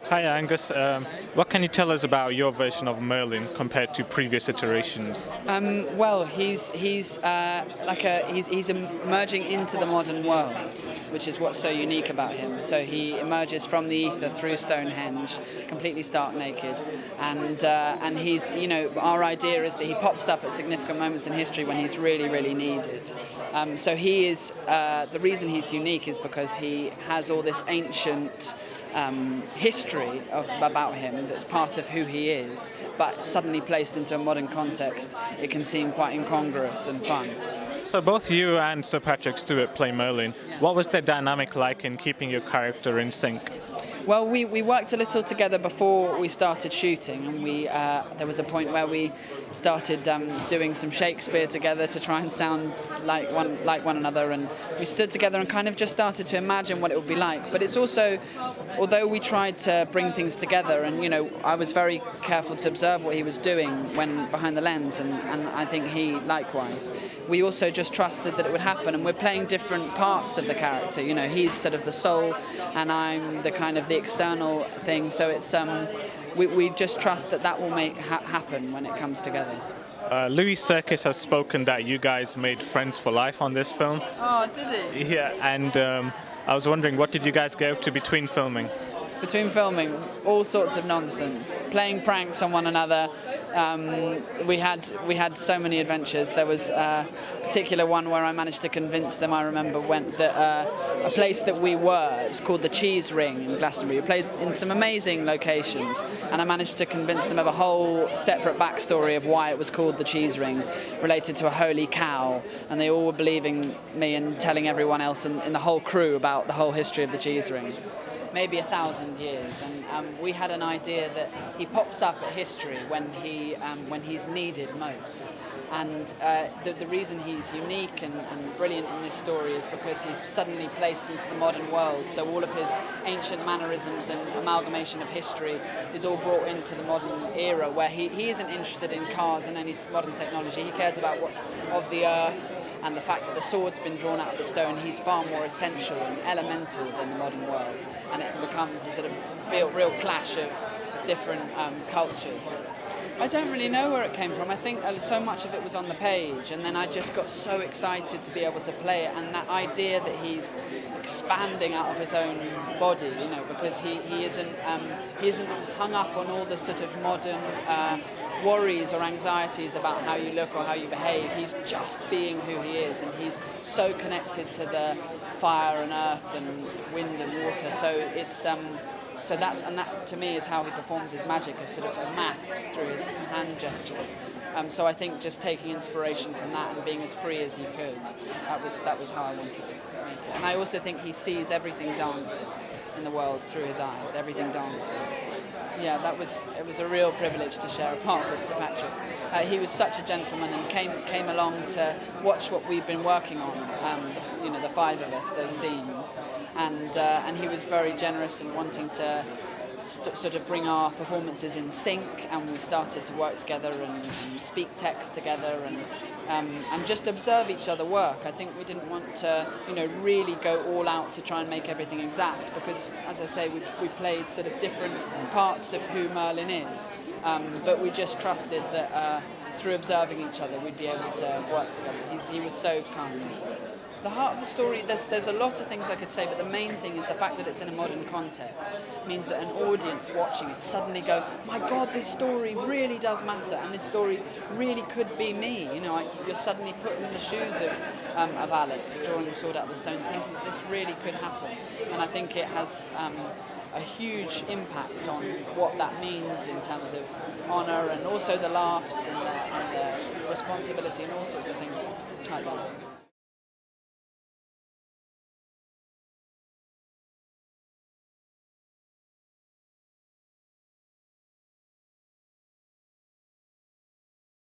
Hi Angus, what can you tell us about your version of Merlin compared to previous iterations? Well, he's emerging into the modern world, which is what's so unique about him. So he emerges from the ether through Stonehenge, completely stark naked, and he's, our idea is that he pops up at significant moments in history when he's really, really needed. So he is the reason he's unique is because he has all this ancient history about him that's part of who he is, but suddenly placed into a modern context, it can seem quite incongruous and fun. So both you and Sir Patrick Stewart play Merlin. What was the dynamic like in keeping your character in sync? Well, we worked a little together before we started shooting, and there was a point where we started doing some Shakespeare together to try and sound like one another, and we stood together and kind of just started to imagine what it would be like. But it's also, although we tried to bring things together, and I was very careful to observe what he was doing when behind the lens, and I think he likewise. We also just trusted that it would happen, and we're playing different parts of the character. He's sort of the soul, and I'm the kind of the external thing. So it's we just trust that will make happen when it comes together. Louis Serkis has spoken that you guys made friends for life on this film. Oh, did he? Yeah, and I was wondering, what did you guys go to between filming? Between filming, all sorts of nonsense, playing pranks on one another. We had so many adventures. There was a particular one where I managed to convince them. I remember that a place that we were, it was called the Cheese Ring in Glastonbury. We played in some amazing locations, and I managed to convince them of a whole separate backstory of why it was called the Cheese Ring, related to a holy cow, and they all were believing me and telling everyone else in the whole crew about the whole history of the Cheese Ring. Maybe 1,000 years, and we had an idea that he pops up at history when he's needed most, and the reason he's unique and brilliant in this story is because he's suddenly placed into the modern world. So all of his ancient mannerisms and amalgamation of history is all brought into the modern era, where he isn't interested in cars and any modern technology. He cares about what's of the earth. And the fact that the sword's been drawn out of the stone, he's far more essential and elemental than the modern world. And it becomes a sort of real clash of different cultures. I don't really know where it came from. I think so much of it was on the page, and then I just got so excited to be able to play it, and that idea that he's expanding out of his own body, because he isn't hung up on all the sort of modern worries or anxieties about how you look or how you behave. He's just being who he is, and he's so connected to the fire and earth and wind and water. So it's that to me is how he performs his magic, as sort of maths through his hand gestures. So I think just taking inspiration from that and being as free as he could, that was how I wanted to make it. And I also think he sees everything dancing in the world through his eyes. Everything dances. Yeah, it was a real privilege to share a part with Sir Patrick. He was such a gentleman and came along to watch what we've been working on. The five of us, those scenes, and he was very generous in wanting to sort of bring our performances in sync, and we started to work together and speak text together and just observe each other work. I think we didn't want to really go all out to try and make everything exact, because as I say, we played sort of different parts of who Merlin is, but we just trusted that through observing each other we'd be able to work together. He was so kind. The heart of the story, there's a lot of things I could say, but the main thing is the fact that it's in a modern context means that an audience watching it suddenly go, my God, this story really does matter, and this story really could be me. You're suddenly put in the shoes of Alex, drawing the sword out of the stone, thinking that this really could happen. And I think it has a huge impact on what that means in terms of honour, and also the laughs and the responsibility and all sorts of things like that.